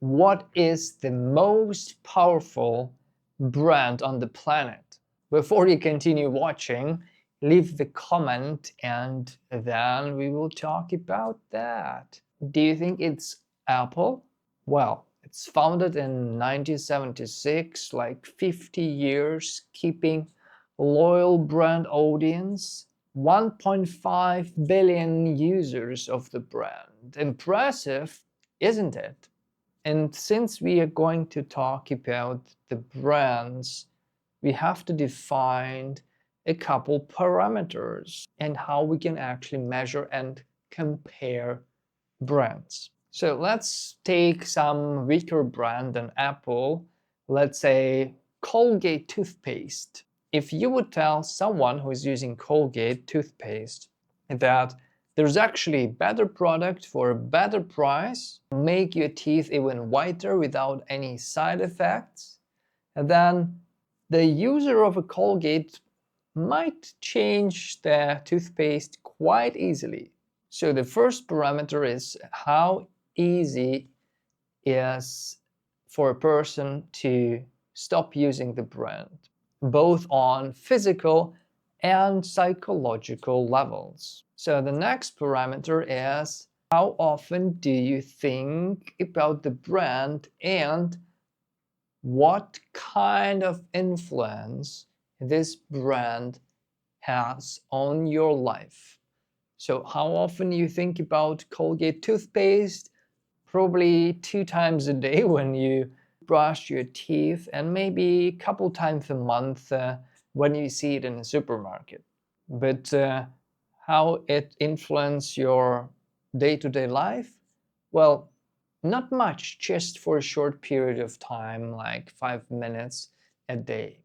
what is the most powerful brand on the planet? Before you continue watching, leave the comment and then we will talk about that. Do you think it's Apple? Well, it's founded in 1976, like 50 years, keeping loyal brand audience, 1.5 billion users of the brand. Impressive, isn't it? And since we are going to talk about the brands, we have to define a couple parameters and how we can actually measure and compare brands. So let's take some weaker brand than Apple, let's say Colgate toothpaste. If you would tell someone who is using Colgate toothpaste that there's actually a better product for a better price, make your teeth even whiter without any side effects, then the user of a Colgate might change their toothpaste quite easily. So the first parameter is how easy is for a person to stop using the brand, both on physical and psychological levels. So the next parameter is how often do you think about the brand and what kind of influence this brand has on your life. So how often you think about Colgate toothpaste? Probably 2 times a day when you brush your teeth, and maybe a couple times a month when you see it in a supermarket. But how it influences your day-to-day life? Well, not much, just for a short period of time, like 5 minutes a day.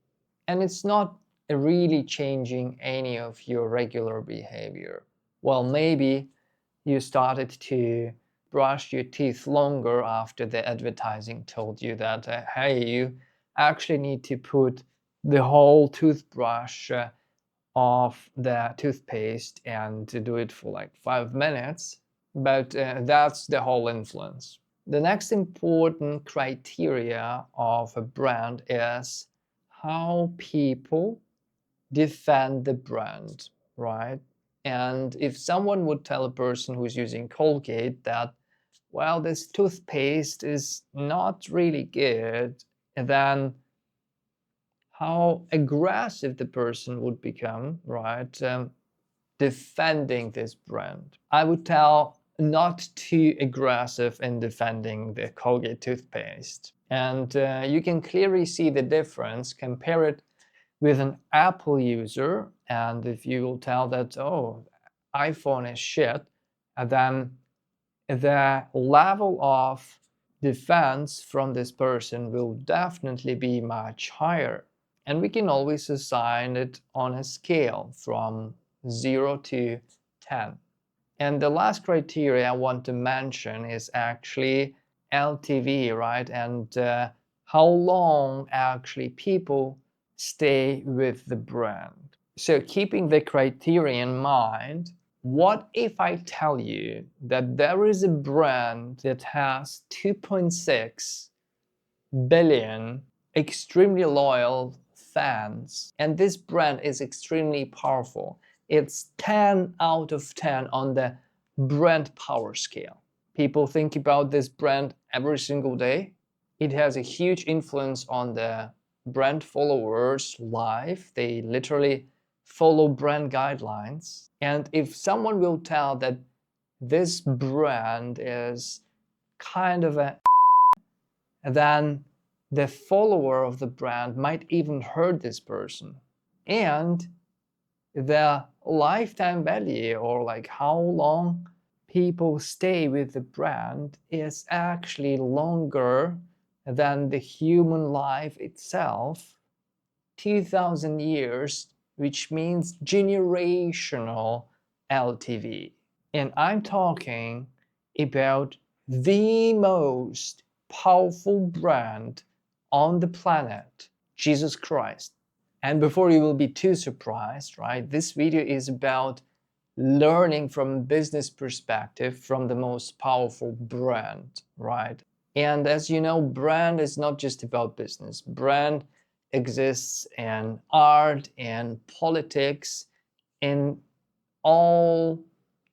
And it's not really changing any of your regular behavior. Well, maybe you started to brush your teeth longer after the advertising told you that, hey, you actually need to put the whole toothbrush of the toothpaste and to do it for like 5 minutes. But that's the whole influence. The next important criteria of a brand is how people defend the brand, right? And if someone would tell a person who's using Colgate that, well, this toothpaste is not really good, then how aggressive the person would become, right? Defending this brand. I would tell not too aggressive in defending the Colgate toothpaste. And you can clearly see the difference. Compare it with an Apple user, and if you will tell that, oh, iPhone is shit, then the level of defense from this person will definitely be much higher. And we can always assign it on a scale from 0 to 10. And the last criteria I want to mention is actually LTV, right? And how long actually people stay with the brand. So keeping the criteria in mind, what if I tell you that there is a brand that has 2.6 billion extremely loyal fans, and this brand is extremely powerful? It's 10 out of 10 on the brand power scale. People think about this brand every single day. It has a huge influence on the brand followers' life. They literally follow brand guidelines. And if someone will tell that this brand is kind of a then the follower of the brand might even hurt this person. And the lifetime value, or like how long people stay with the brand, is actually longer than the human life itself, 2000 years, which means generational LTV. And I'm talking about the most powerful brand on the planet, Jesus Christ. And before you will be too surprised, right, this video is about learning from a business perspective from the most powerful brand, right? And as you know, brand is not just about business. Brand exists in art and politics, in all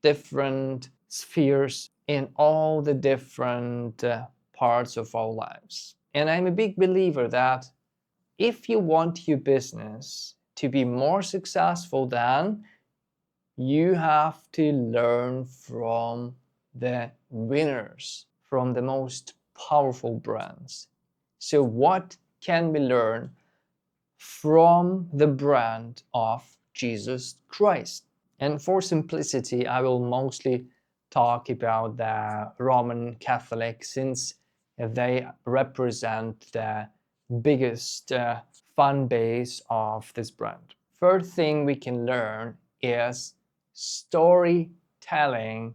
different spheres, in all the different parts of our lives. And I'm a big believer that if you want your business to be more successful, then you have to learn from the winners, from the most powerful brands. So, what can we learn from the brand of Jesus Christ? And for simplicity, I will mostly talk about the Roman Catholics since they represent the biggest fan base of this brand. First thing we can learn is storytelling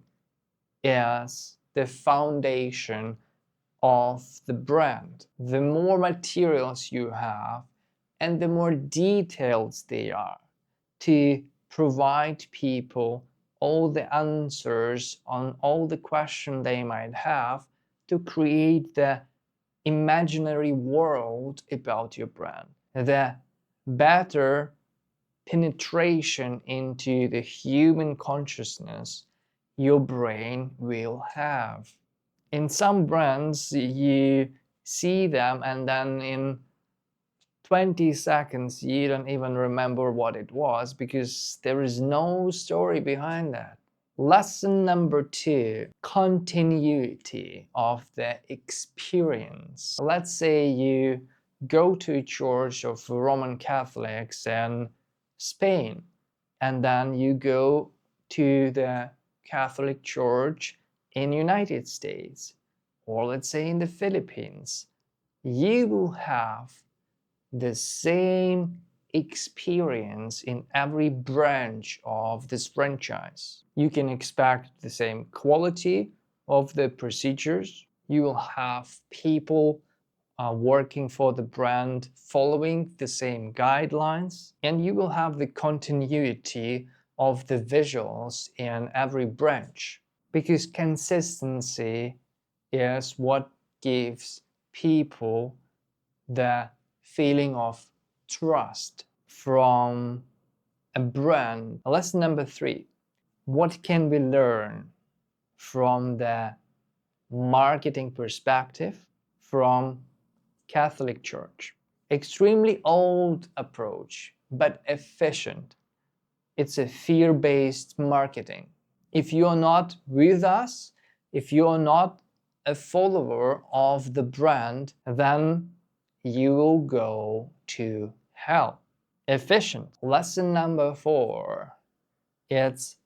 is the foundation of the brand. The more materials you have and the more details they are to provide people all the answers on all the questions they might have to create the imaginary world about your brand, the better penetration into the human consciousness your brain will have. In some brands, you see them and then in 20 seconds you don't even remember what it was because there is no story behind that. Lesson number 2, continuity of the experience. Let's say you go to a church of Roman Catholics in Spain, and then you go to the Catholic Church in United States, or let's say in the Philippines. You will have the same experience in every branch of this franchise. You can expect the same quality of the procedures. You will have people working for the brand following the same guidelines, and you will have the continuity of the visuals in every branch because consistency is what gives people the feeling of trust from a brand. Lesson number 3, what can we learn from the marketing perspective from Catholic Church? Extremely old approach, but efficient. It's a fear-based marketing. If you're not with us, if you're not a follower of the brand, then you will go to hell. Efficient. Lesson number 4, it's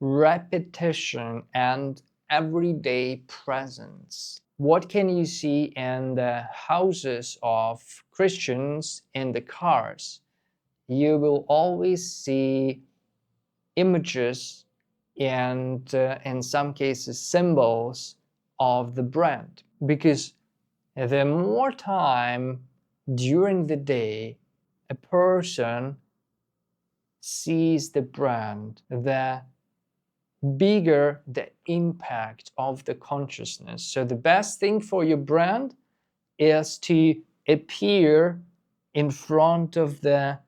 repetition and everyday presence. What can you see in the houses of Christians in the cars? You will always see images and in some cases symbols of the brand, because the more time during the day a person sees the brand, the bigger the impact of the consciousness. So the best thing for your brand is to appear in front of the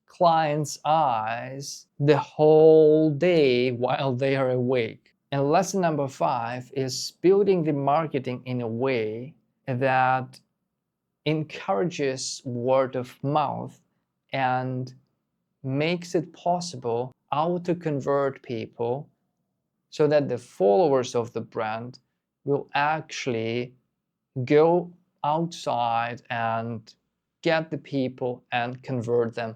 client's eyes the whole day while they are awake. And lesson number 5 is building the marketing in a way that encourages word of mouth and makes it possible how to convert people so that the followers of the brand will actually go outside and get the people and convert them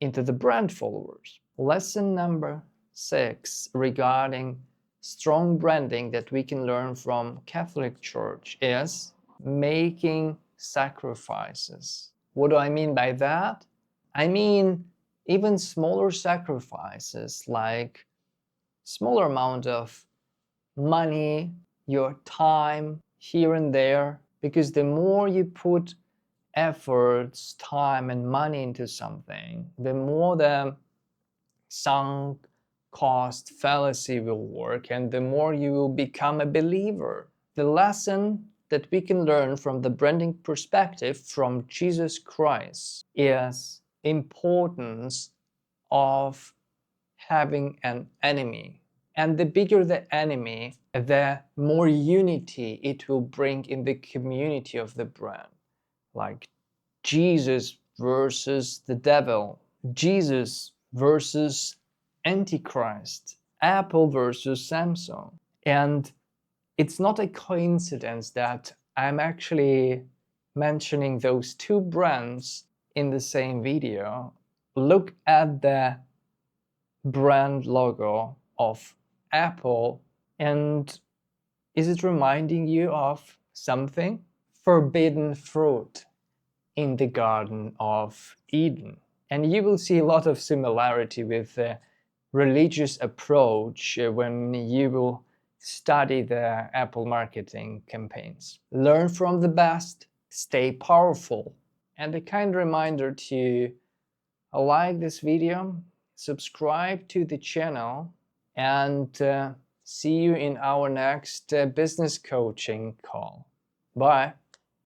into the brand followers. Lesson number 6 regarding strong branding that we can learn from Catholic Church is making sacrifices. What do I mean by that? I mean even smaller sacrifices, like smaller amount of money, your time here and there, because the more you put efforts, time, and money into something, the more the sunk cost fallacy will work and the more you will become a believer. The lesson that we can learn from the branding perspective from Jesus Christ is importance of having an enemy. And the bigger the enemy, the more unity it will bring in the community of the brand. Like Jesus versus the devil, Jesus versus Antichrist, Apple versus Samsung. And it's not a coincidence that I'm actually mentioning those two brands in the same video. Look at the brand logo of Apple, and is it reminding you of something? Forbidden fruit in the Garden of Eden. And you will see a lot of similarity with the religious approach when you will study the Apple marketing campaigns. Learn from the best, stay powerful. And a kind reminder to like this video, subscribe to the channel, and see you in our next business coaching call. Bye.